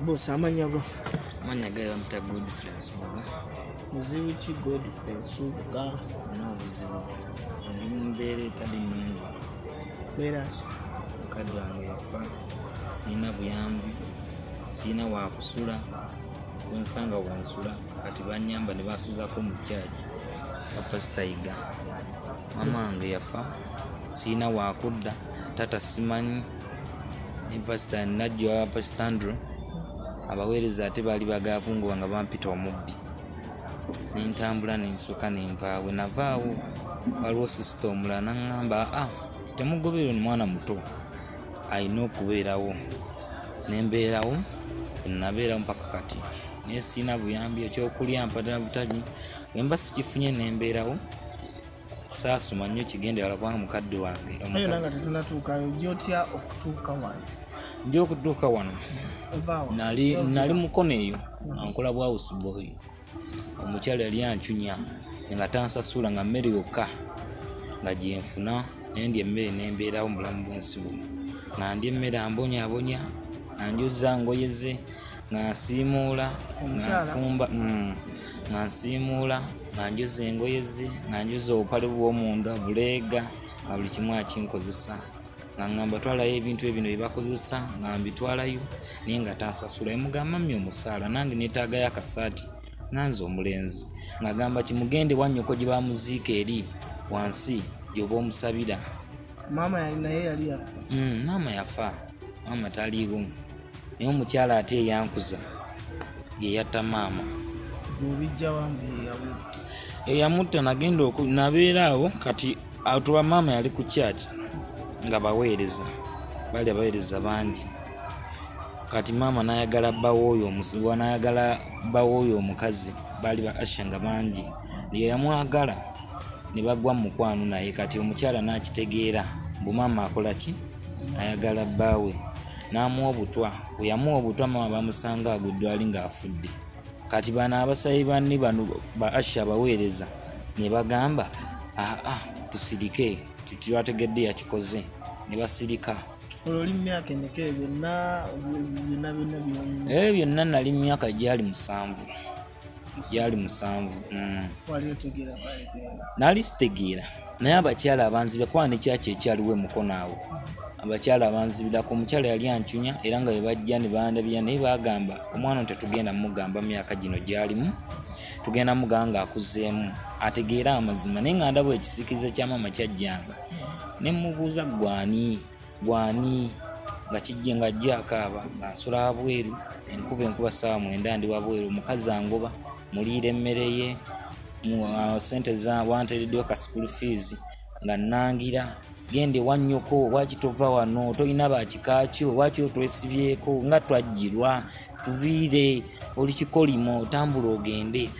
boss amanyago manyaga mta good friends muga muzibu ki good friends muga no buzibu ndi mumbere tali nungi beras kadwange yafa sina buyambi sina wa kusula wensanga wansula kati banyamba ne basuzako mu charge pastor iga mama ange yafa sina wa kudda tata simanyi pastor najjo pastor Andrew abaweereza ate bali bagakungo nga bampita omubbi nentambula nensuka nenvaawe navaawo waliwo sisita omulala naŋŋamba temugobero ni mwana muto alina okubeerawo nembeerawo nabeerawo mpaka kati naye siina buyambi ekyokulya mpadala butagi wemba sikifunye nembeerawo saasuma nnyo kigendera kubanga mukadde wange ayo nanga tetunatuukayo gyotya okutuuka wano nja okutuuka wano nali mukono eyo ankola bwawusi boy omukyala yali ancunya nga tansasula nga mmere yokka nga gyenfuna nendi emmere nembeerawo mulamu bwensi buno nga ndi emmere ambonyabonya anjuza ngoyeze nga nsiimuula nga nfumba nga nsiimuula nga njuza engoyeze nga njuza obupale bw'omunda buleega nga buli kimu akinkozesa nga ngamba twalayo ebintu ebino bye bakozesa nga mbitwalayo naye nga tansasula emugamba mmye omusaala nange neetaagayo akasaati nanze omulenzi nga gamba kimugende wannyoko gye bamuziika eri wansi gy'oba omusabira. Mama naye yali yafa. Mama yafa. Mama taliiwo. Naye omukyala ate yankuza ye yatta mama. Gobijja wambi yamutta nagenda nabeeraawo kati atuwa mama yali ku Churc nga baweereza bali abaweereza bangi kati mama nayagala bbawo oyo omukazi bali ba Asha nga bangi ye yamwagala ne bagwa mu mukwano naye kati omukyala nakitegeera mbu mama akola ki ayagala bbaawe n'amuwa obutwa bwe yamuwa obutwa mama bamusanga aguddwali ng'afudde kati bano abasayi banni bano ba Asha abaweereza ne bagamba tusirike tutyategedde yakikoze ne basirika. Ololi myaka emeka byonna byonna nali myaka gyali 7 wali otegeera nali sitegeera naye abakyala abanzibira kuba ne kyaki ekyaliwo emukono awo abakyala abanzibirako omukyala yali ancunya era nga bwe bajja ne bandabira naye bagamba omwana tetugenda mugamba myaka gino gyalimu tugenda muganga akuzeemu ategeera amazima naye nga ndabwo ekisikize kya mama kyajjanga ne mubuuza gwani nga kijja nga ajja akaaba nga nsula abweru enkuba ssaawa 9 ndi wabweru omukazi angoba muliira emmere ye sente za wanteereddeo ka school fees nga nangira gende wannyoko waki tova wano tolina bakikakyo waki otwesibyeko nga twajjirwa tuviire oli kikolimo otambula ogende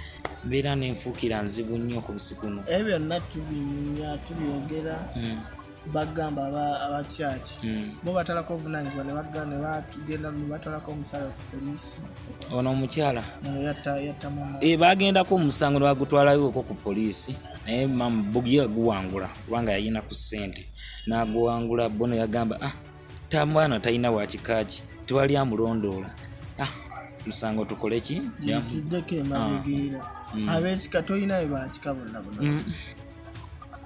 mbeera nenfuukira nzibu nnyo ku busi kuno ebyo byonna tubyogera bagamba aba Churc bo batalako obuvunaanyizibwa ne bagamba ne batugenda ne batwalako omukyala ku poliisi ono omukyala yatta mama bagendako omusango ne bagutwalayo ku poliisi naye mama bugi aguwangula kubanga yalina ku ssente n'aguwangula bono yagamba tamwana talina wakikaki tewali amulondoola musango tukole ki tuddeko emabigeera ab'ekika tolina bye bakika bonna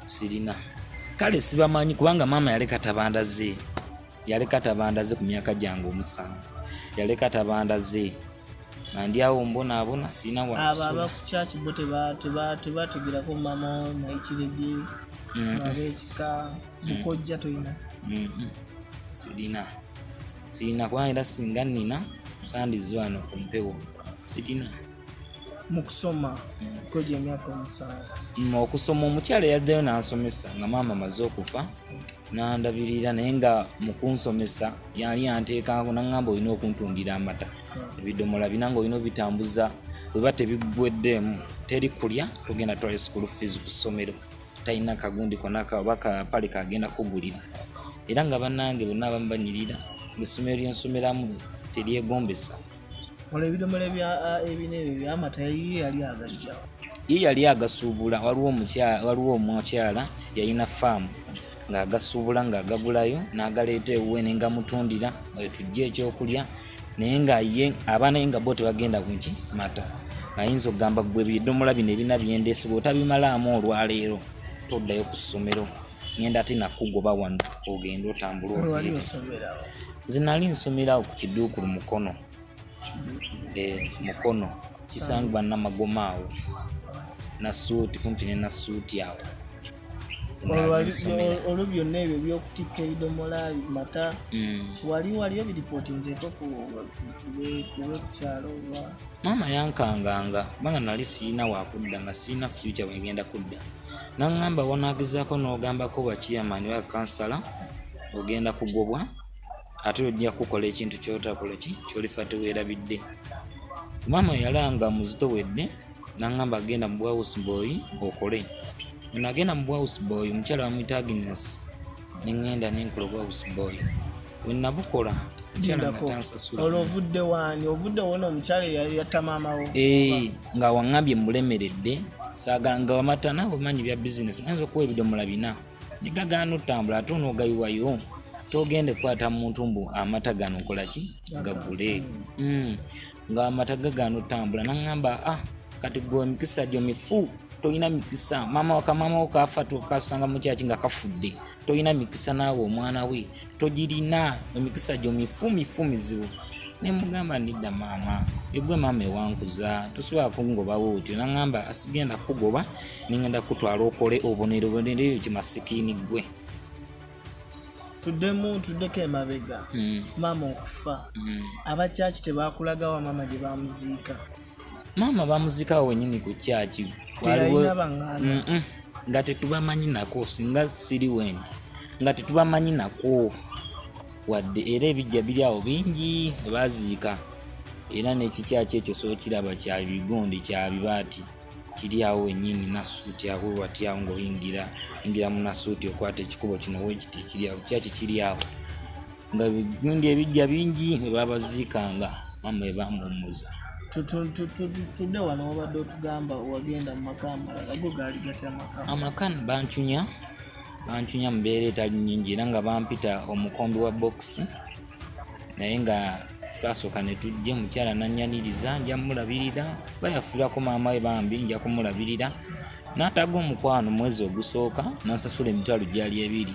sirina kale sibamanyi kubanga mama yaleka tabandaze ku myaka gyange 7 yaleka tabandaze nandyawo mbonaabona sina aba ku Churc bo tebategerako mama naikirege ab'ekika mukojja tolina sirina kubanga era singa nina sandizi wano ku mpewo sirina mukusoma koje emyaka 7 okusoma omukyala yaddayo n'ansomesa nga maama maze okufa n'andabirira naye nga mukunsomesa yali anteekako naŋŋamba olina okuntundira amata ebidomola bina nga olina obitambuza weba tebigweddeemu teri kulya tugenda twale school fees ku ssomero talina kagundi konaka oba kapale kagenda kugulira era nga bannange bonna abamu banyirira ng'essomero lyensomeramu teryegombesa wala ebidomola ebinebe byamata yali agasuubula waliwo omukyala yalina faamu ng'agasuubula ng'agagulayo n'agaleeta ewuwe ne nga mutundira tujja ekyokulya naye nga ye abaana ye nga bo tebagenda kunki mata ayinza okugamba gwe ebidomola bino ebina byendesi bw'otabimalaamu olwaleero toddayo ku ssomero ngenda ate nakugoba wano ogenda otambula ovire zinali nsomerawo ku Kiduukulu Mukono Mukono kisangibwa Namagoma awo Nasuuti kumpi ne Nasuuti awo olwo byonna ebyo byokutikka ebidomola mata waliyo biripotinzeeko kukyalo oba maama yankanganga kubanga nali siina wakudda nga siina future wengenda kudda naŋŋamba wanaagezaako n'ogambako bwa chairman wa kansala ogenda kugobwa ate ojja kukola ekintu kyotakola kyolifa teweerabidde. Maama yalanga muzito wedde naŋŋamba agenda mu House Boy okole. Nagenda mu House Boy omukyala wamuyita Agnes neŋŋenda nenkola House Boy. We nabukola omukyala natansasula. Ovudde wani? Ovudde wona omukyala yatta maama wo? Nga waŋŋambye mulemeredde saagala nga wamatana omanyi bya business nganza okuwa ebidomola bina negagaana otambula ate onoogayiwayo togende kukwata muntu mbu amata gano nkola ki gagule nga amata gagaana otambula naŋŋamba kati gwe emikisa gyo mifu toyina mikisa mama wo kafa tukasanga mu kyaki nga kafudde toyina mikisa naawe omwana we togirina emikisa gyo mifu mizibu. Nemugamba ndidda maama egwe maama ewankuza tosobola kungobawo otyo naŋŋamba asigenda kugoba ningenda kutwala okole obonero eyo kimasikini gwe tuddeko emabega maama okufa abakyaki tebakulagawo maama gye bamuziika? Maama bamuziikawo wenyini ku kyaki teyalina baŋŋanda nga tetubamanyi nako singa siri wendi nga tetubamanyi nako wadde era ebijja biri awo bingi baziika era n'ekikyaki ekyo sookiraba kya bigundi kya bibaati kiri awo wenyini Nasuuti awo wati awo ng'oyingira mu Nasuuti okwata ekikubo kino wekiti kiri awo kyaki kiri awo nga bigundi ebijja bingi bwe babaziikanga maama ebamuwummuza. Tudde wano wabadde otugamba wagenda mu maka amalala go gaali gatya amaka bancunya mbeera etali nnyingi era nga bampita omukombi wa box naye nga twasooka ne tujja mukyala nannyaniriza nja mulabirira bayafuirako maama we bambi nja kumulabirira n'ataga omukwano mwezi ogusooka nansasula emitwalo gyali 2.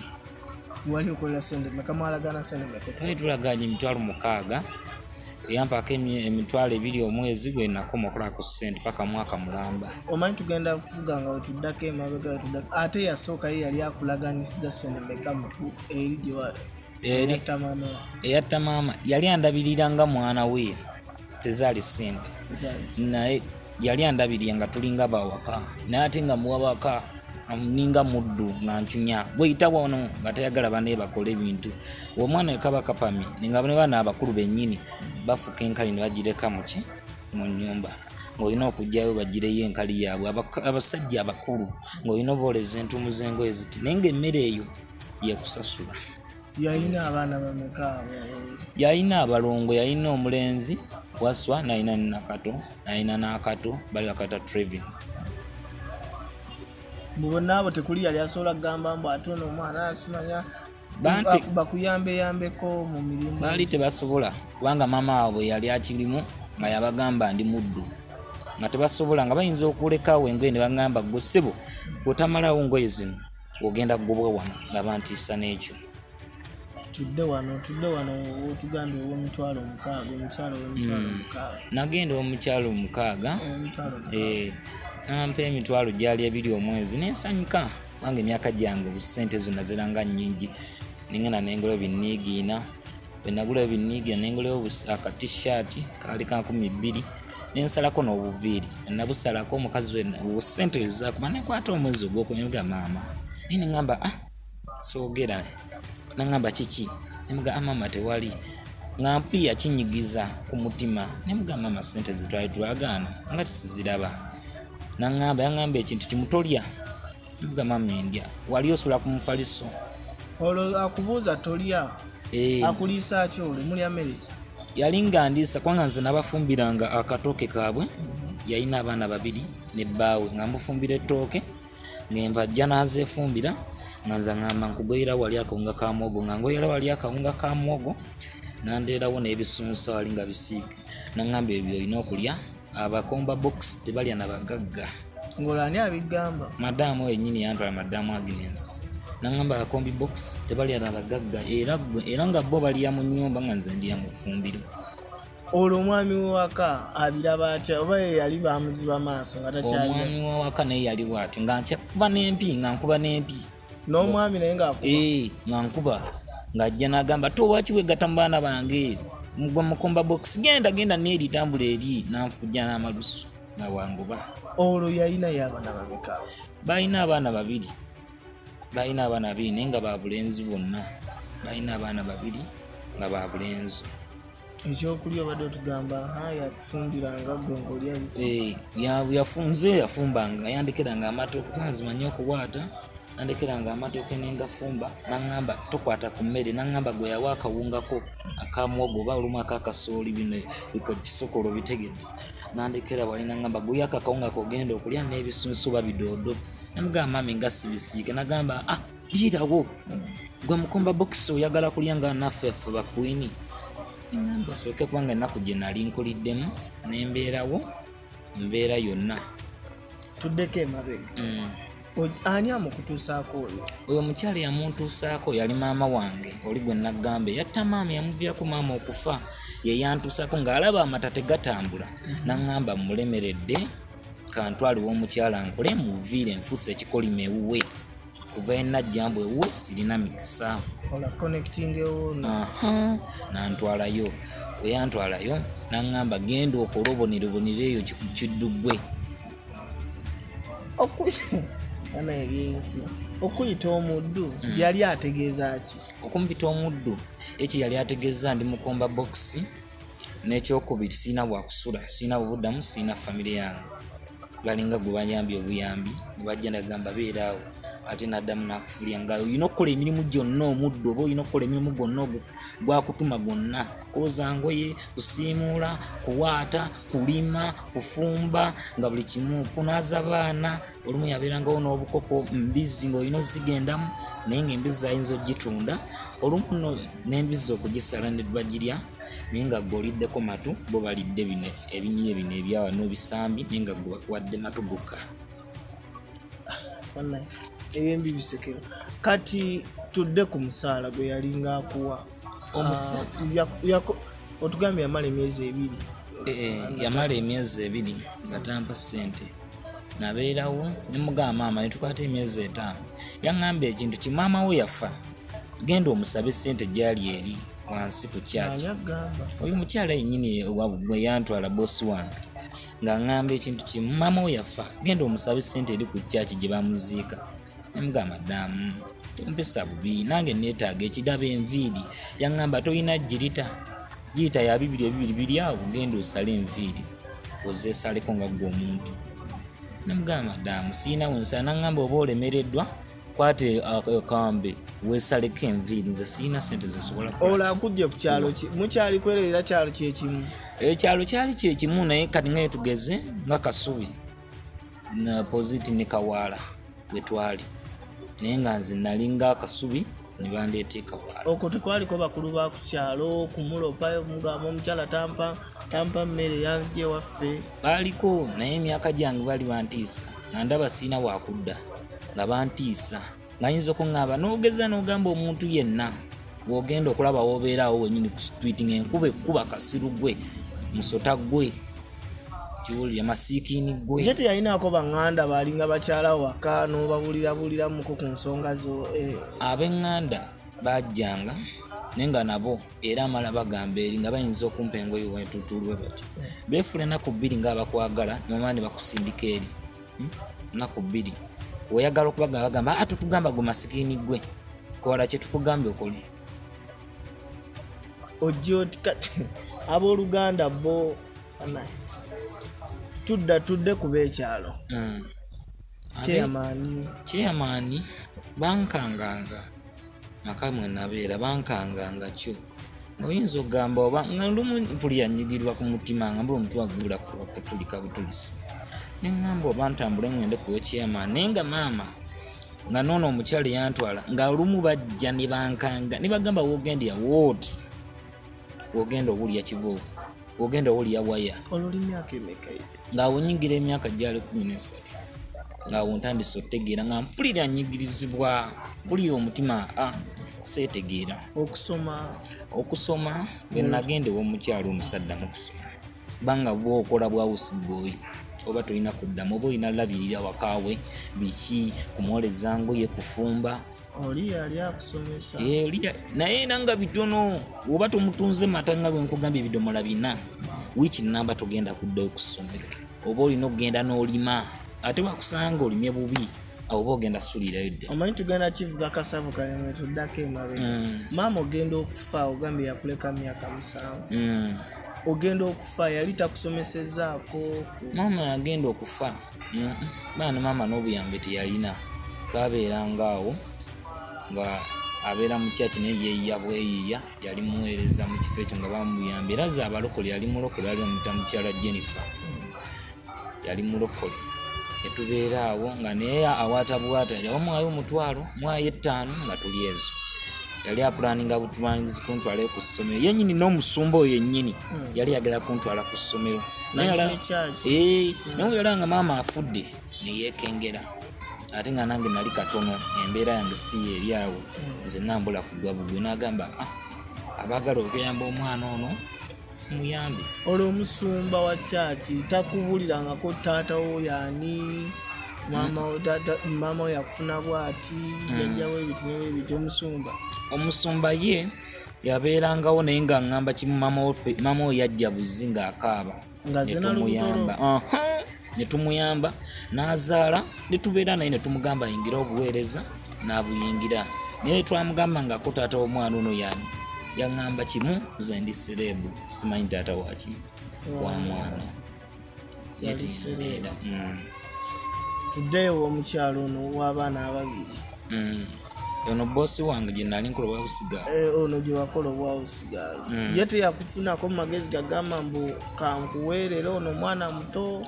wali okola sente meka mwalagana sente meka? Twali tulaganye emitwalo 6 yampako emitwalo 2 omwezi gwe nakoma okola ku sente paka mwaka mulamba. Omanyi tugenda kuvuga nga wetuddako emabega wetuddako ate yasooka ye yali akulaganisiza sente meka muku eri gye eyatta maama yali andabirira nga mwana we tezaali sente naye yali andabirira nga tulinga bawaka naye ate nga muwabaka ninga muddu nga ncunya bweyita wano nga tayagala bane bakole ebintu omwana wekaba kapami ninga bane bana abakulu bennyini bafuka enkali ne bagireka muki mu nnyumba ng'olina okujjayo bagireyo enkali yaabwe abasajja abakulu ng'olina obooleza entumu z'engoye ziti naye ng'emmere eyo yekusasula. Yalina abaana bameka? Yalina abalongo, yalina omulenzi Waswa nalina n'akato bali akata Trevin. Bonna abo tekuli yali asobola kugamba mbu ate ono omwana asimanya bakuyambeko mu mirimu? Baali tebasobola kubanga maama waabwe yali akirimu nga yabagamba ndi muddu nga tebasobola nga bayinza okulekawo engoye ne bagamba gwe ssebo bw'otamalawo ngoye zino ogenda kugobwa wano nga bantiisa n'ekyo. Tudde wano otugambye ow'emitwalo 6 omukyalo w'emitwalo 6. Nagenda omukyalo 6 nampa emitwalo gyali 2 omwezi nensanyuka wange emyaka gyange obusente zonna ziranga nnyingi nengenda nengula binniigiina bwe nagula binniigiina nengulayo akatishaati kaali ka 12 nensalako n'obuviiri nabusalako omukazi we obusente ezakuba nekwata omwezi ogw'okunyuga maama naye neŋŋamba soogera naŋŋamba kiki nemuga maama tewali nga mpi yakinyigiza ku mutima nemuga maama sente zitwali twagaana nga tisiziraba naŋŋamba yaŋŋamba ekintu kimutolya nemuga maama endya wali osula ku mufaliso olwo akubuuza tolya akuliisa ki olwo mulya mmere ki? Yali ngandiisa kubanga nze nabafumbiranga akatooke kaabwe yalina abaana 2 ne bbaawe nga mufumbira ettooke ngenva ajja n'azeefumbira nga nze ŋŋamba nkugoyera wali akawunga ka mwogo nga ngoyera wali akawunga ka mwogo nandeerawo n'ebisunsa wali nga bisiike naŋŋamba ebyo olina okulya abakomba box tebalya na bagagga. Ng'olani abigamba? Madamu yennyini yantwala Madamu Agnes naŋŋamba abakombi box tebalya na bagagga era nga bo balya mu nnyumba nga nze ndya mu ffumbiro. Olwo omwami w'ewaka abiraba atya oba ye yali bamuziba maaso nga takyali? Omwami w'ewaka naye yali bw'atyo nga nkuba n'empi n'omwami naye ng'akuba? nga nkuba ng'ajja n'agamba towakiwegata mu baana bange mugwa mukomba box genda n'eri tambula eri nanfujja n'amalusu nga wanguba. Olwo yalinayo abaana bameka? Balina abaana babiri naye nga babulenzi bonna. Balina abaana babiri nga babulenzi. Ekyokulya obadde otugamba yakufumbiranga gwe ng'olya biki? Nze yafumbanga yandekeranga amatooke nzimanyi okuwaata nandekeranga amatooke nengafumba naŋŋamba tokwata ku mmere naŋŋamba gwe yawa akawungako akamwogo oba olumu akakasooli bino kisokolo bitegedde nandekera wali naŋŋamba gwe yaka akawunga kogenda okulya n'ebisunsu oba bidoodo namugamba mami nga sibisiike nagamba liirawo gwe mukomba box oyagala kulya nga naffe ffe bakwini ngamba sooke kubanga ennaku gye nali nkuliddemu nembeerawo mbeera yonna. Tuddeko emabega. Ani amukutuusaako oyo? Oyo mukyala yamuntuusaako yali maama wange oli gwe nagamba yatta maama yamuviirako maama okufa ye yantuusaako ng'alaba amata tegatambula naŋŋamba mulemeredde kantwali w'omukyala nkole muviire nfuuse ekikolima ewuwe kuva enajjambwe ewuwe sirina mikisa. Ola connecting ewuno. Nantwalayo weyantwalayo naŋŋamba genda okola obonero eyo kiddugwe ana ebyensi okuyita omuddu gyali ategeeza ki? Okumpita omuddu ekyo yali ategeeza ndi mukomba box n'ekyokubiri siina bwakusula siina bubuddamu siina famire yange balinga gwe banyambye obuyambi ne bajja nagamba beeraawo ate naddamu nakufulya nga olina okukola emirimu gyonna omuddu oba olina okukola emirimu gwonna gwakutuma gwonna kwoza ngoye kusiimuula kuwaata kulima kufumba nga buli kimu kunaaza baana olumu yabeerangawo n'obukoko mbizi ng'olina ozigendamu naye ng'embizi ayinza ogitunda olumu n'embizi okugisala ne bagirya naye nga gw'oliddeko matu bo balidde bino ebinyiye bino ebyawa n'obisambi naye nga gwe bakuwadde matu gukka. Ebyembi bisekero. Kati tudde ku musaala gwe yalinga akuwa otugambye yamala emyezi 2. Yamala emyezi 2 nga tampa ssente nabeerawo ne mugamba maama ne tukwata emyezi 5 yaŋŋamba ekintu ki maama we yafa genda omusabe ssente gyali eri wansi ku Churc. Oyo mukyala yennyini bwe yantwala boosi wange ng'aŋŋamba ekintu kimu maama we yafa genda omusabe ssente eri ku Churc gye bamuziika. Nemugamba madamu tompisa bubi nange neetaaga ekidaba enviiri yaŋŋamba toyina girita ya 2 biri awo genda osale enviiri ozeesaleko nga gwe omuntu. Nemugamba madamu siina wensa naŋŋamba oba olemereddwa kwate akambe weesaleko enviiri nze siina sente zesobola olakudde ku kyalo ki mukyali kwerera kyalo kyekimu? Ekyalo kyali kyekimu naye kati nga tugeze nga Kasubi na Poziti ne Kawaala wetwali naye nga nze nalinga Kasubi ne bandeeta Kawaala. Okwo tekwaliko bakulu ba ku kyalo kumulopayo mugamba omukyala tampa mmere yanzije waffe? Baaliko naye emyaka gyange bali bantiisa nga ndaba siina wakudda nga bantiisa ng'ayinza okuŋŋamba n'ogeza n'ogamba omuntu yenna bw'ogenda okulaba w'obeeraawo wennyini ku street ng'enkuba ekkuba kasiru gwe musota gwe kiwulira masiikiini gwe. Ye teyalinaako baŋŋanda baalinga bakyala waka n'obabuliramuko ku nsonga zo? Ab'eŋŋanda bajjanga naye nga nabo era amala bagamba eri nga bayinza okumpa engoye wentutulwe batyo beefula ennaku 2 ng'abakwagala nomala ne bakusindika eri ennaku 2 oyagala okubagamba bagamba tutugamba gwe masikiini gwe kola kye tukugambye okole. Ojjo kati abooluganda bo tudde ku b'ekyalo kyeyamaani bankanganga nakamwe nabeera bankanganga kyo oyinza okugamba oba nga lumu mpulira nnyigirwa ku mutima nga mbula omutwe wagula kutulika butulisi neŋŋamba oba ntambule ngende ku w'ekyeyamaani naye nga maama nga noono omukyala yantwala nga lumu bajja ne bankanga ne bagamba woogendya wooti ogenda obulya kiboko ogenda obulya waya oluli myaka emeka ngaawo nyingira emyaka gyali 13 ngaawo ntandise otegeera nga mpulira nyigirizibwa mpulira omutima seetegeera okusoma bwe nagende w'omukyalo omusadda mu kusoma banga bwokola bwa house boy oba tolina kuddamu oba olina labirira wakaawe biki kumwoleza ngoye kufumba oli yali akusomesa naye nanga bitono oba tomutunze mata nga bwe nkugambye ebidomola 4 wiiki namba togenda kuddayo ku ssomero oba olina okugenda n'olima ate wakusanga olimye bubi awo oba ogenda sulirayo dda omanyi tugenda kivuga kasavu kanyamwe tuddako emabega maama ogenda okufa ogambye yakuleka myaka 7 ogenda okufa yali takusomesezaako maama yagenda okufa baana maama n'obuyambe teyalina twabeerangaawo nga abeera mu church naye yeeyiya bweyiiya yali muweereza mu kifo ekyo nga bamuyamba era ze abalokole yali mulokole ali omuta mukyala Jennifer yali mulokole netubeera awo nga naye awatabwata yawamwayo omutwalo mwayo 5 nga tuli ezo yali apulaninga butumanyizi kuntwala ku ssomero yennyini n'omusumba oyo yennyini yali yagala kuntwala ku ssomero naye yalanga maama afudde neyeekengera ate nga nange nali katono embeera yange si eri awo nze nambula kugwa bugwe n'agamba abaagala okuyamba omwana ono muyambe olwo omusumba wa church takubulirangako taata wo yaani maama we yakufuna bwati nejjawo ebiti omusumba ye yabeerangawo naye nga ngamba kimu maama we yajja buzi ng'akaaba netumuyamba n'azaala netubeera naye netumugamba ayingira obuweereza n'abuyingira naye twamugamba ngako taata w'omwana ono yaani yaŋŋamba kimu nze ndi serebu simanyi taata waki wa mwana yetibeera tuddeyo w'omukyalo ono w'abaana ababiri ono boosi wange gye nali nkola obwawusigaalo ono gye wakola obwawusigaalo ye teyakufunako mu magezi gagamba mbu kankuweerera ono mwana muto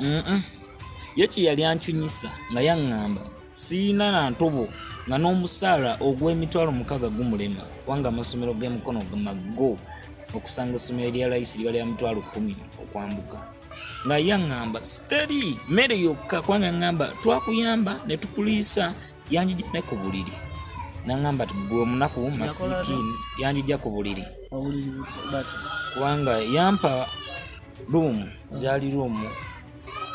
ye kye yali ankyunyisa nga yaŋŋamba siina na ntobo nga n'omusaala ogw'emitwalo 6 gumulema wanga amasomero g'emikono mago okusanga essomero erya layisi liba lya mitwalo 10 okwambuka nga yaŋŋamba siteri mmere yokka kubanga ŋŋamba twakuyamba ne tukuliisa yanjija ne ku buliri naŋŋamba ti gwe omunaku masikiini yanjija ku buliri kubanga yampa luumu zaali luumu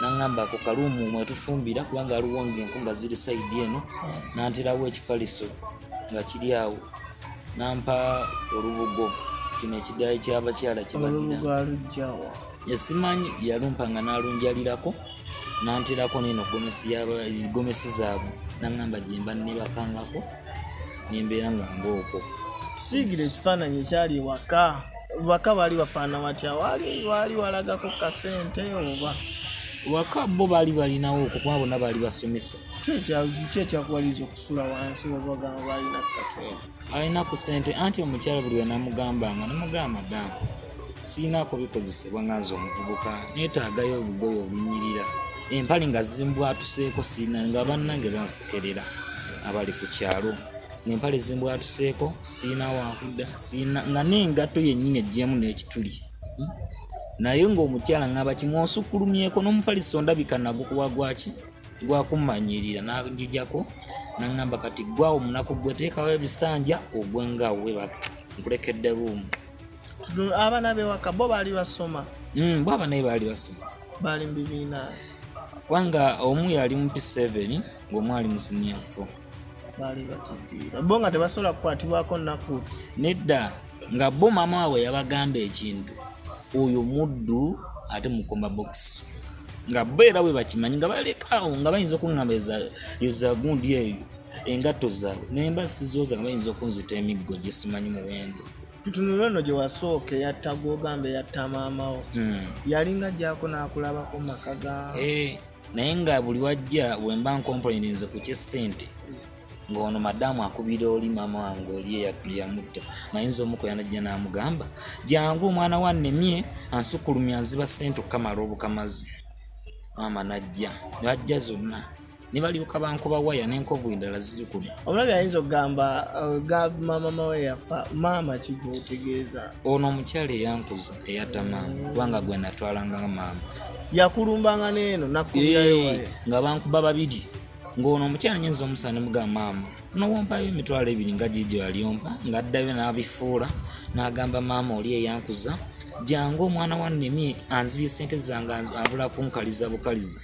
naŋŋamba ku kaluumu mwetufumbira kubanga aliwo ng'enkumba ziri sayidi eno nanterawo ekifaliso nga kiri awo nampa olubugo kino ekidayi ky'abakyala kibagira yasimanyi yalumpa nga nalunjalirako nanterako neno gomesi zaabwe naŋŋamba gyemba nebakangako nembeera nga ngaokwo tusiigire ekifaananyi ekyali waka baali bafaana batya waali walagako kasente oba waka bo baali balinawo okwo kuba bonna baali basomesa kyekyakuwaliza okusula wansi webagamba baalina kasente alina ku sente anti omukyala buli wenamugambanga namugamba damu siinaako bikozesebwa nga nze omuvubuka neetaagayo obugoye obunyirira empale nga zimbwatuseeko siina nga bannange bansekerera abali ku kyalo ng'empale zimbwatuseeko siina wakudda siina nga n'engatto yennyini ejjemu n'ekituli naye ng'omukyala ng'aba kimwonsukkulumyeko n'omufaliso ndabika nagukuwa gwaki gwakummanyirira n'agijjako naŋŋamba kati gwawo omunaku gwe teekawo ebisanja ogwengawo webaka nkulekedde luumu abaana bewaka bo baali basoma bo abanaye baali basoma baali mu bibiina kubanga omu yali mu P7 ng'omu ali mu senior 4 baali batibbira bo nga tebasobola kukwatibwako nnaku nedda nga bo maama waabwe yabagamba ekintu oyo muddu ate mukoma box nga bo era bwe bakimanyi nga balekaawo nga bayinza okuŋŋamba yoza gundi eyo engatto zaabwe nemba sizooza nga bayinza okunzita emiggo gye simanyi muwendo tutunule ono gye wasooka eyatta gwogamba eyatta maamawo yalinga gyako n'akulabako maka ga naye nga buli wajja bwemba nkompolinze ku kyessente ng'ono madamu akubira oli maama wange oli yamutta mayinza omuko yanajja n'amugamba jangu omwana wannemye ansukkulumya nziba ssente okukamala obukamazi maama najja zonna ne balyoka bankuba waya n'enkovu endala ziri kuno. Omulabi ayinza okugamba mama we yafa, maama kigwotegeeza. Ono omukyala eyankuza eyatta maama kubanga gwe natwalanga nga maama. Yakulumbanga n'eno nakkulirayo waye. Nga bankuba babiri. Ng'ono omukyala nyinza omusana muga maama. Nowompayo emitwalo 2 nga gigye walyompa ng'addayo n'abifuula n'agamba maama oli eyankuza. Jangu omwana wa Nnemi anzibye ssente zange abula kunkaliza bukaliza.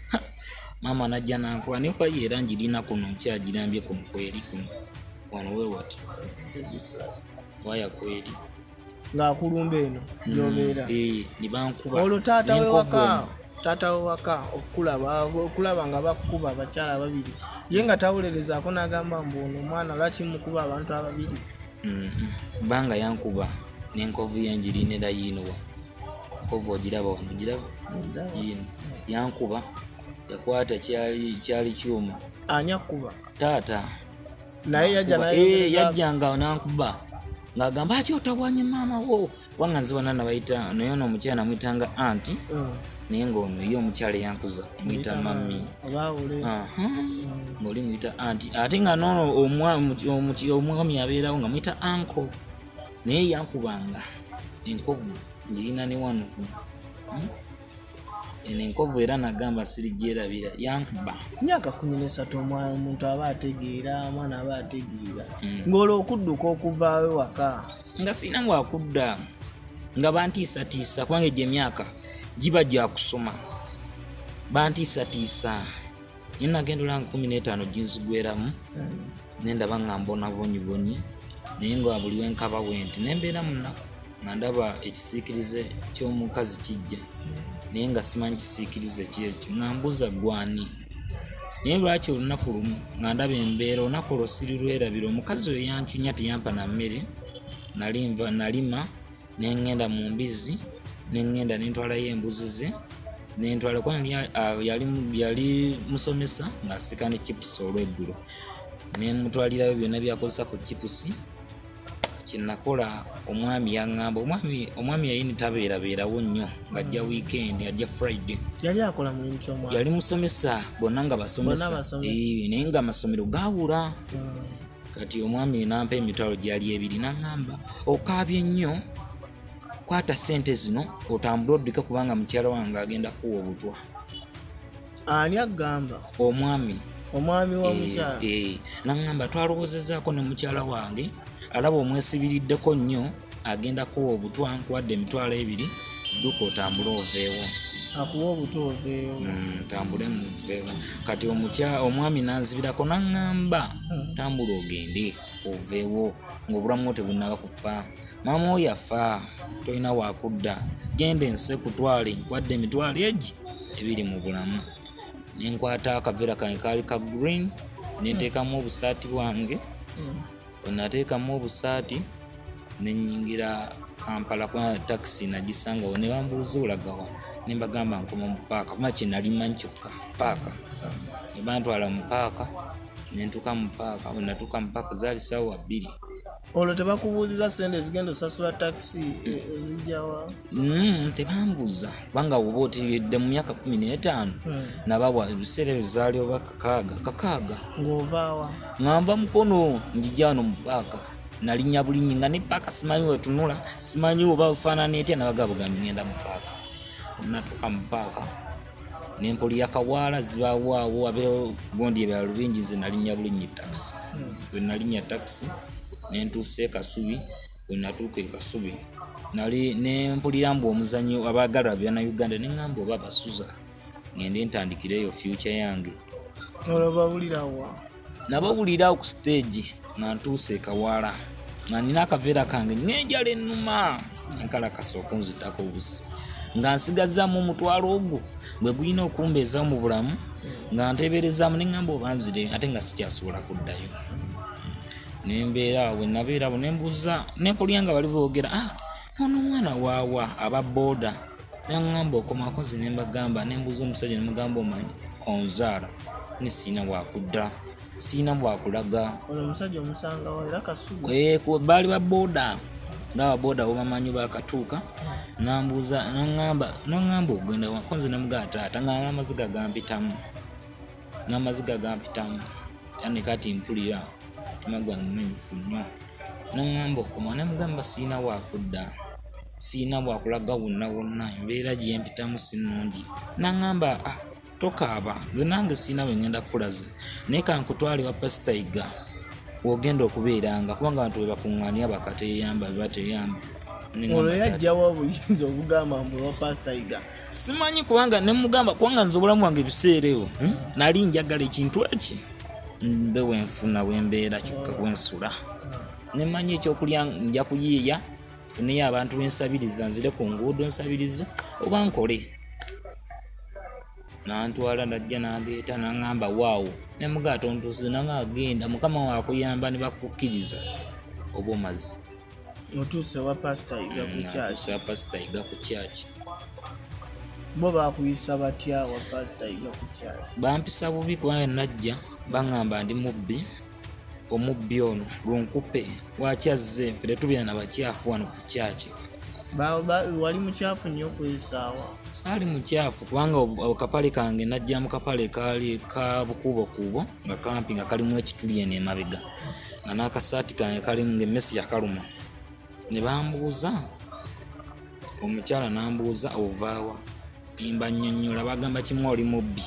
Maama najja nankuwa nekwa yeera njirina kuno nkyagirambye kuno kweri kuno. Wano we wati. Waya kweri. Ng'akulumba eno gy'obeera. Ne bankuba. Olwo taata we waka okulaba nga bakuba abakyala ababiri. Ye nga tawulerezaako n'agamba mbu ono omwana lwaki mukuba abantu ababiri. Banga yankuba n'enkovu yangirinera yiinowa. Enkovu ogiraba wano giraba. Yiino yankuba yakwata kyali kyuma. Ani akkuba? Taata. Naye yajja naye yajjanga nankuba ng'agamba ati otawanye maama wo. Wanga nziwana nabayita naye ono omukyala namuyitanga anti. Naye ng'ono ye omukyala eyankuza muyita mami. Ng'oli muyita anti. Ate nga noono omwami abeerawo nga muyita anko. Naye yankubanga enkovu njirina ne wano. Eno enkovu era nagamba sirigyerabira yankuba. Myaka 13 omwana omuntu aba ategeera, omwana aba ategeera. Ng'olwo okudduka okuvaayo waka. Nga sina bwakudda. Nga bantiisatiisa kubanga egyo emyaka giba gya kusoma. Bantiisatiisa. Ye nagenda olanga 15 ginzigweramu. Nendaba nga mbona bonyibonyi. Naye nga buli wenkaba wenti nembeera munaku nga ndaba ekisiikirize ky'omukazi kijja. Naye nga simanyi kisiikirize kyekyo nga mbuza gwani. Naye lwaki olunaku lumu nga ndaba embeera olunaku olwo sirirwerabira omukazi oyo yancunya teyampa na mmere. Nalima nengenda mu Mbizi nengenda nentwalayo embuzi ze nentwala kubanga yali musomesa ng'asika ne chipusi olw'eggulo. Nemutwalirayo byonna byakozesa ku chipusi. Kinakola omwami yaŋŋamba omwami yayini tabeerabeerawo nnyo ng'ajja weekend ajja Friday. Yali akola mulimu ki omwami? Yali musomesa bonna nga basomesa. Naye nga amasomero gaawula. Kati omwami nampa emitwalo gyali 2 n'aŋŋamba okaabye nnyo kwata ssente zino otambule oddike kubanga mukyala wange agenda kuwa obutwa. Ani agamba? Omwami wa mukyala. N'aŋŋamba twalowoozezaako ne mukyala wange alaba omwesibiriddeko nnyo agenda kuwa obutwa nkuwadde emitwalo 2 dduka otambule oveewo. Akuwa obutwa oveewo. Tambule muveewo. Kati omwami nanzibirako n'aŋŋamba tambula ogende oveewo ng'obulamu tebunnaba kufa. Maama oyo yafa tolina wakudda. Genda ense kutwale nkwadde emitwalo egi 2 mu bulamu. Nenkwata akaveera kange kaali ka green nenteekamu obusaati bwange. Nateekamu obusaati nenyingira Kampala kwa taxi nagisangawo ne bambuuza olagawa. Ne mbagamba nkoma mu paaka kuba kye nali mmanyi kyokka paaka. Ne bantwala mu paaka nentuuka mu paaka. Bwe natuuka mu paaka zaali ssaawa 2. Olwo tebakubuuziza ssente ezigenda osasula taxi ezijjawa? Tebambuuza kubanga oba otiridde mu myaka 15 nababwa ebiseera bizaali oba kakaaga. Ng'ovaawa? Ngamba mukono njijja wano mu paaka. Nalinnya bulinyi nga ne paaka simanyi wetunula simanyi oba bufaanana etya nabagambye ngenda mu paaka. Natuuka mu paaka nempulira kawaala zibawaawo abeewo gondi ebiralo bingi nze nalinnya bulinyi taxi. Bwe nalinnya taxi nentuuse Kasubi. Bwe natuuka e Kasubi nempulira mbu omuzannyo abaagala bya Uganda neŋŋamba oba basuza ngende ntandikireyo future yange. Olwo bawulirawa? Nabawulira ku stage nga ntuuse kawaala nga nina akaveera kange ng'enjala ennuma nkalakasa okunzitako obusi nga nsigazaamu omutwalo ogwo gwe gulina okumbeeza mu bulamu nga nteeberezaamu neŋŋamba oba nzire ate nga sikyasobola kuddayo. Nembeera awo nabeera awo nembuuza nempulira nga bali boogera ono omwana waawa aba booda. Neŋŋamba okomako nze nembagamba nembuuza omusajja nemugamba omanyi onzaala ne siina bwakudda siina bwakulaga. Olwo omusajja omusangawo era Kasubi? Baali ba booda ng'aba booda bobamanyi bakatuuka. Nambuuza noŋŋamba ogenda wako nze nemugamba taata nga amaziga gampitamu. n'amaziga gampitamu yani kati mpulira tumagwa mmenyifu nnyo n'angamba okoma ne mugamba siina wakudda siina wakulaga wonna embeera gyempitamu sinnungi n'angamba tokaaba nze nange siina bwe ngenda kukulaza naye kankutwale wa pasitayiga wogenda okubeeranga kubanga abantu bwe bakuŋŋaanya bakateyamba be bateyamba olwo yajjawo obuyinza obugamba mbu wa pasitayiga simanyi kubanga ne mugamba kubanga nze obulamu wange ebiseera ewo nali njagala ekintu eki mbe wenfuna wembeera kyokka kwensula nemanyi ekyokulya nja kuyiiya nfuneyo abantu bensabiriza nzire ku nguudo nsabirize oba nkole nantwala najja nandeeta naŋŋamba waawo ne mugaa tontuusize nanga agenda mukama wakuyamba ne bakukkiriza oba omazi otuuse wa pasitayiga ku kyaki pasitayiga ku kyaki bo bakuyisa batya wa pasitayiga ku kyaki bampisa bubi kubanga najja baŋŋamba ndi omubbi ono lunkupe wakyazze fere tubeera na bakyafu wano ku kyaki wali mukyafu nnyo kwesaawa saali mukyafu kubanga akapale kange najja mu kapale kaali ka bukuubokuubo nga kampi nga kalimu ekituli eno emabega nga n'akasaati kange kalimu ng'emmesi yakaluma ne bambuuza omukyala n'ambuuza ovaawa nimba nnyonnyola bagamba kimu oli mubbi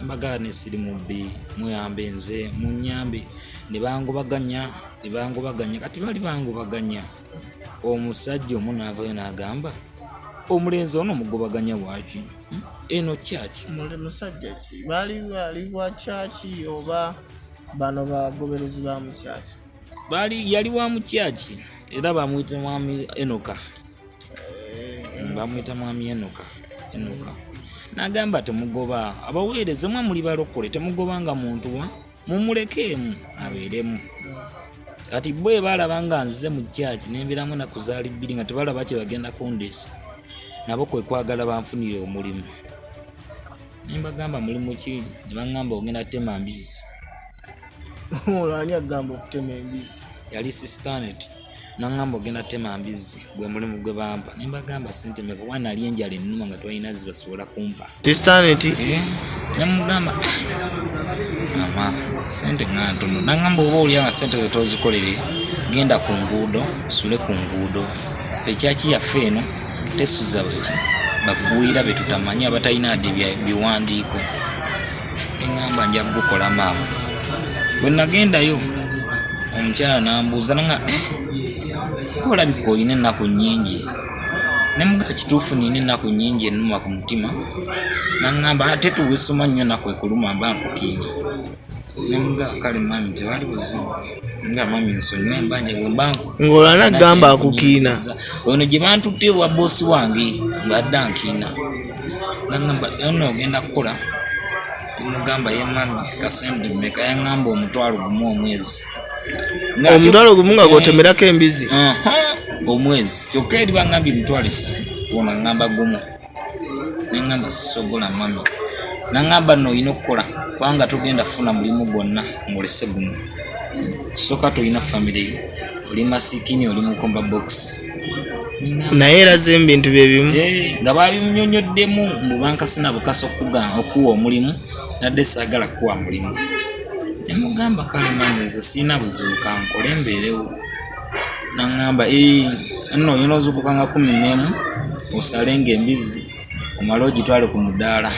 mbagaa ne siri mubbi muyambe nze munyambe ne bangubaganya kati bali bangubaganya omusajja omu n'avayo n'agamba omulenzi ono mugubaganya bwaki eno kyaki musajja ki bali wa kyaki oba bano bagoberezi ba mu kyaki yali wa mu kyaki era bamuyita mwami Enoka Enoka n'agamba temugoba abaweereze mwe muli balokole temugobanga muntu wa mumulekeemu abeeremu kati bwe balaba nga nzize mu kyaki n'embeeramu ennaku zaali 2 nga tebalaba kye bagenda kundeesa nabo kwe kwagala banfunire omulimu nembagamba mulimu ki ne baŋŋamba ogenda tema Mbizi olwani agamba okutema embizi yali sistanet naŋŋamba ogenda tema Mbizi gwe mulimu gwe bampa nembagamba sente meka kuba nali enjala ennuma nga twalina zibasobola kumpa sistanet nemugamba ama sente nga ntono naŋŋamba oba olya sente zetozikolere genda ku nguudo sule ku nguudo fe kyaki yaffe eno tesuza bweki bakugwira betutamanyi abatalina adi biwandiiko eŋŋamba nja kugukola maama bwe nagendayo omukyala nambuuza nanga kola biko oyina ennaku nnyingi nemugaa kituufu nina ennaku nnyingi ennuma ku mutima naŋŋamba ate tuwisoma nnyo ennaku ekuluma mba nkukiina nemugaa kale mami tewali buzibu nga mami nsonyiwa embanja bwembangu ng'olwana agamba akukiina ono gye bantutte wa boosi wange mbadde ankiina naŋŋamba ono ogenda kukola nemugamba ye mami kasente mmeka yaŋŋamba 1,000 omwezi omutwalo gumu nga gwotemerako embizi omwezi kyokka eri baŋŋambye 3,000 wona ŋŋamba gumu neŋŋamba sisobola mami naŋŋamba nno olina okukola kubanga tugenda funa mulimu gwonna ng'olese guno kisooka tolina famire oli masikini oli mukomba box naye eraze ebintu byebimu nga babimunyonyoddemu mubankasina bukasa okuwa omulimu nadde saagala kuwa mulimu nemugamba kale manyize siina buzibu kankole embeerewo naŋŋamba nno oyina ozukuka nga 11 osalenga Embizi omale ogitwale ku mudaala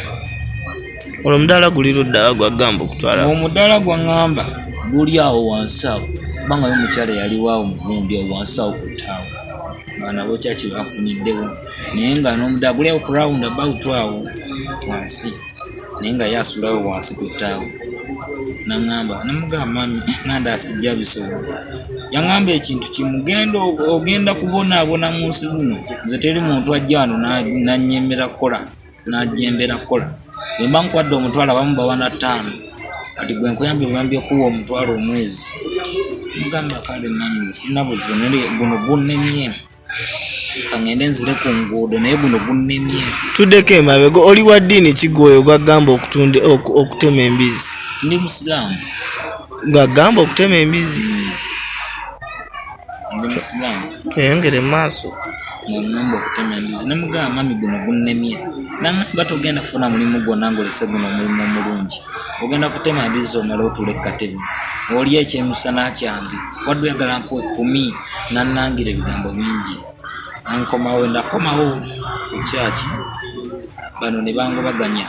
olwo omudaala guli ludda gwagamba okutwala omudaala gwaŋŋamba guli awo wansi awo kubanga yo omukyala yaliwaawo mugundi awo wansi awo ku ttaawo nga nabo kyaki bafuniddewo naye nga n'omudaala guli awo ku round about awo wansi naye nga yasulawo wansi ku ttaawo naŋŋamba nemugamba mami nanda asijja bisobola yaŋŋamba ekintu kimugenda ogenda kubonaabona mu nsi guno nze teri muntu ajja wano nanyembera kukola najembera kukola bwemba nkwadde 1,000 abamu bawana 5 kati gwe nkuyambye buyambi okuwa 1,000 omwezi mugamba kale mami sirina buzibu naye guno gunnemye kangende nzire ku nguudo naye guno gunnemye tuddeko emabega oli wa ddiini kigwoyo gwagamba okutema embizi ndi musiraamu gwagamba okutema embizi ndi musiraamu eyongere maaso ngamba okutema embizi nemugamba mami guno gunnemye nangamba togenda kufuna mulimu gwonna ng'olese guno omulimu omulungi ogenda kutema Mbizi omala otula ekkatebe oli ekyemisana kyange wadde oyagala nkuwa 10 nannangira ebigambo bingi nankomawo ndakomawo ku Churc bano ne bangobaganya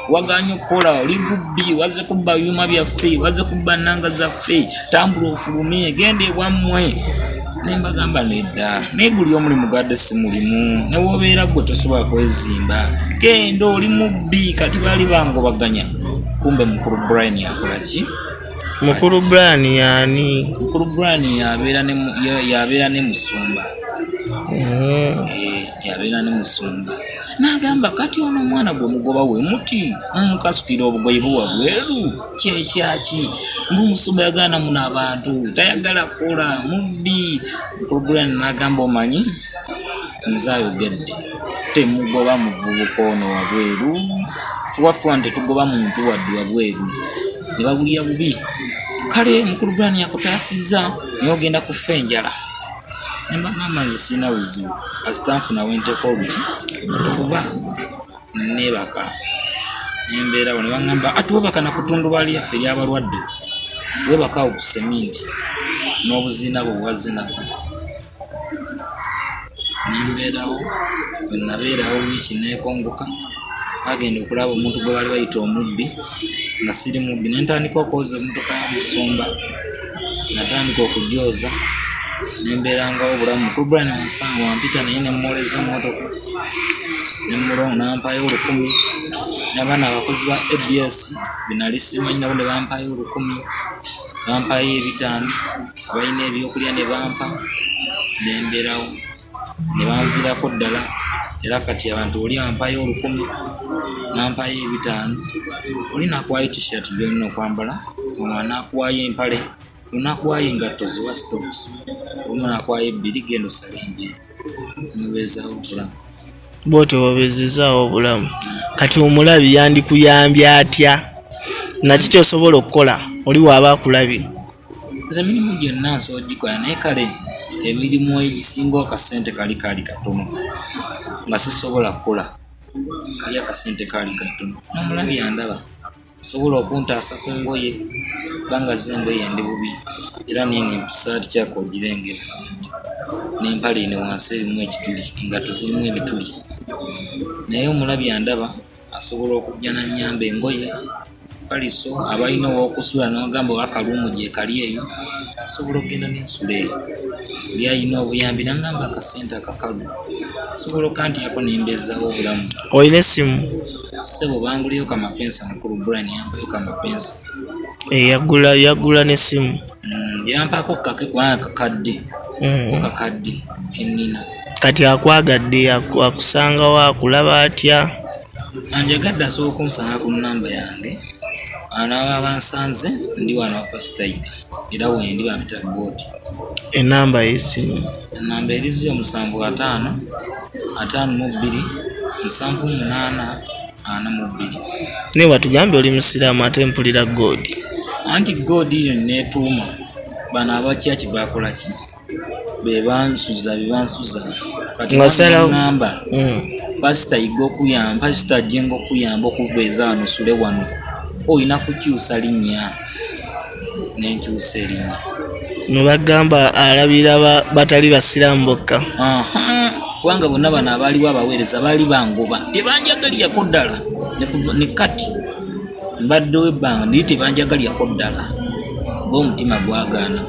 waganya okukola oli gubbi wazze kubba byuma byaffe wazze kubba nnanga zaffe tambula ofulumye genda ewammwe nembagamba nedda naye guli omulimu gadde si mulimu newobeera gwe tosobola kwezimba genda oli mubbi kati baali bangobaganya kumbe mukulu Brian yakolaki mukulu Brian yani mukulu Brian yabeera ne musumba yabeera ne musumba n'agamba kati ono omwana gwe mugoba we muti mukasukira obugoyi buwa bweru kyekyaki ng'omusumba yagaana muno abantu tayagala kukola mubbi mukulu Brian n'agamba omanyi nze ayogedde temugoba muvubuka ono wabweru fuwafuwa tetugoba muntu wadde wabweru ne babulya bubi kale mukulu Brian yakutaasizza naye ogenda kufa enjala nembagamba nze sirina buzibu asitanfuna wenteeka oluti kuba nebaka nembeerawo ne baŋŋamba ati webaka nakutundubaali yaffe eryabalwadde webakaawo ku seminti n'obuzina bwe bwazinabo nembeerawo wenabeerawo wiiki neekongoka bagenda okulaba omuntu gwe baali bayita omubbi nga siri mubbi nentandika okwoza emmotoka ya musumba natandika okujooza nembeerangawo obulamu mukulu Brian wansanga wampita naye nemwoleza emmotoka nemulongo nampayo 10,000 n'abaana abakozi ba ABS binali simanyi nabo ne bampayo 10,000 bampayo 5 abalina ebyokulya ne bampa nembeerawo ne banviirako ddala era kati abantu oli ampayo 10,000 nampayo 5 oli nakuwayo t-shirt byolina okwambala omwana akuwayo empale unakuwayo engatto ziwa stocks omwana akuwayo 2 genda osala enjiri nobeezaawo obulamu bwotyo babeezezaawo obulamu kati omulabi yandikuyambye atya naki kyosobola okukola oli waaba akulabye nze emirimu gyonna nsobola gikola naye kale emirimu egisingawo kasente kali katono nga sisobola kukola kali akasente kali katono nomulabi yandaba sobola okuntaasa ku ngoye banga zengoye ndi bubi era nini episaati kyako ogirengera n'empale ine wansi erimu ekituli engatto zirimu ebituli naye omulabi yandaba asobola okujja nanyamba engoye kaliso abalina ow'okusula n'ogamba wakaluumu gye kali eyo asobola okugenda n'ensula eyo lyayina obuyambi nangamba akasente akakalu asobola okantiyako nembezaawo obulamu olina essimu sebo banguliyo kamapensa mukulu Brian yampayo kamapensa yagula n'essimu yampako kake kubanga kakadde kakadde kenina kati akwagadde akusangawo akulaba atya anjagadde asobola okunsanga ku nnamba yange anaaba bansanze ndi wano pasitaiga era wendi bampita goodi enamba y'essimu enamba erizo 75 52 78 42 ne watugambye oli musiraamu ate mpulira goodi anti goodi yo neetuuma bano abakyaki bakola ki bebansuza kati ngamba pasita yiga okuyamba pasita ajjenga okuyamba okubeeza wano sule wano olina kukyusa linnya nenkyusa erinnya nebagamba alabira batali basiraamu bokka kubanga bonna bano abaaliwo abaweereza baali bangoba tebanjagaliyako ddala ne Kati mbaddewo ebbanga naye tebanjagaliyako ddala ng'omutima gwagaana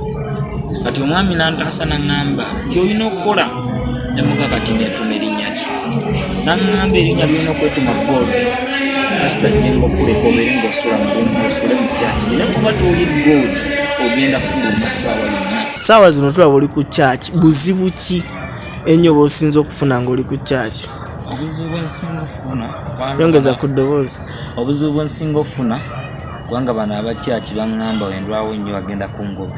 kati omwami nantaasa naŋŋamba kyolina okukola nemuga kati neetuma erinnya ki naŋŋamba erinnya lirina okwetuma gold pasita jenga okuleka obeere ng'osula mulungu osule mu Churc naye kuba tooli gold ogenda fuluma ssaawa yonna saawa zino tulaba oli ku Churc buzibu ki ennyo bw'osinza okufuna ng'oli ku Churc obuzibu bwensinga ofuna yongeza ku ddoboozi obuzibu bwensinga ofuna kubanga bano aba Churc baŋŋamba wendwawo ennyo bagenda kungoba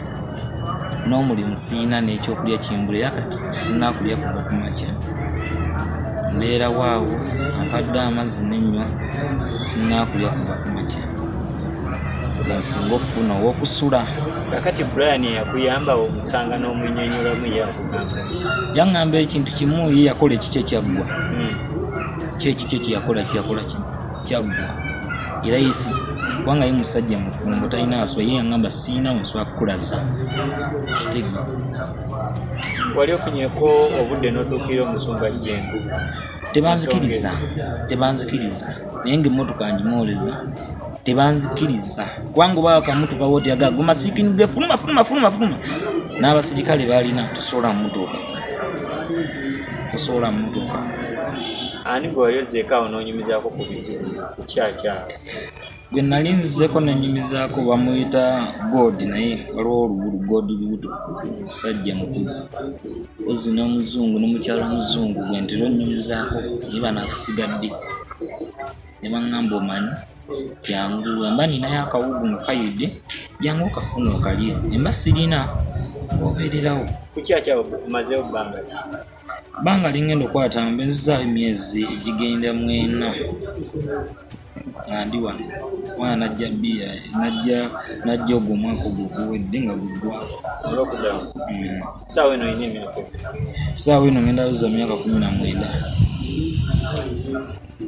n'omulimu siina n'ekyokulya kimbulira kati sinaakulya kuva ku makya mbeera waawo ampadde amazzi n'ennywa sinaakulya kuva ku makya bwensinga ofuna ow'okusula kakati Brian yakuyamba omusanga n'omunnyonnyolamu yakugamba yaŋŋamba ekintu kimu ye yakola ekikye kyaggwa kye yakola kyaggwa era yesi kubanga ye musajja mufumbo talina aswa ye yangamba siina nswa kukulaza kitege. Wali ofunyeko obudde n'otuukira omusumba Jjengu? Tebanzikiriza naye ng'emmotoka ngimwoleza tebanzikiriza kubanga oba akamutuka wooti agago masiikinidde fuluma n'abasirikale balina tosobola mmotoka. Ani gwe wali ozzeeko awo n'onyumizaako ku bizibu ku Churc awo? Gwe nali nzizeeko nenyumizaako bamuyita God naye waliwo God lubuto musajja mukulu ozi n'omuzungu n'omukyala omuzungu gwe ntera onyumizaako naye banakusigadde ne baŋŋamba omanyi kyangu emba ninayo akawugu nga kayidde jangu okafuna okalye emba sirina obeererawo. Ku Churc awo omazeewo bbanga ki? Bbanga lingenda okukwata mbezaayo emyezi egigenda 4 andi wano mwana najja bbiya najja ogwo omwaka ogwo guwedde nga guggwawo. Saawa eno olina emyaka? Saawa eno ngenda luza myaka 19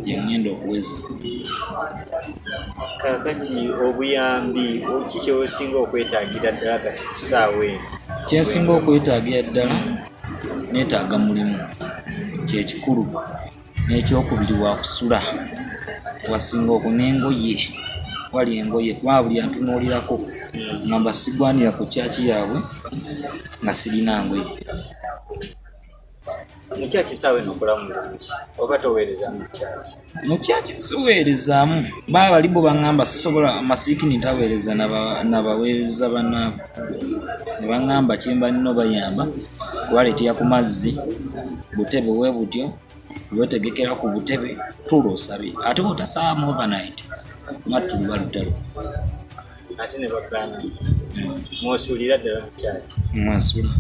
gyengenda okuweza. Kaakati obuyambi ki kyeosinga okwetaagira ddala kati ku ssaawa eno? Kyensinga okwetaagira ddala neetaaga mulimu kyekikulu n'ekyokubiri wakusula wasinga okwo n'engoye wali engoye kuba buli antunuulirako ngamba sigwanira ku Churc yaabwe nga sirina ngoye. Mu Churc saawa eno okola mulungi oba toweereza mu Churc? Mu Churc siweerezaamu baba bali bo baŋŋamba sisobola masiikini taweereza nabaweereza bannaabwe ne baŋŋamba kyemba nina obayamba kubaleetera ku mazzi butebe we butyo wetegekera ku butebe tulo osabe ate otasaamu overnight mattu luba lutalo ate ne bagana mwosuulira ddala mu Churc? Mwasula.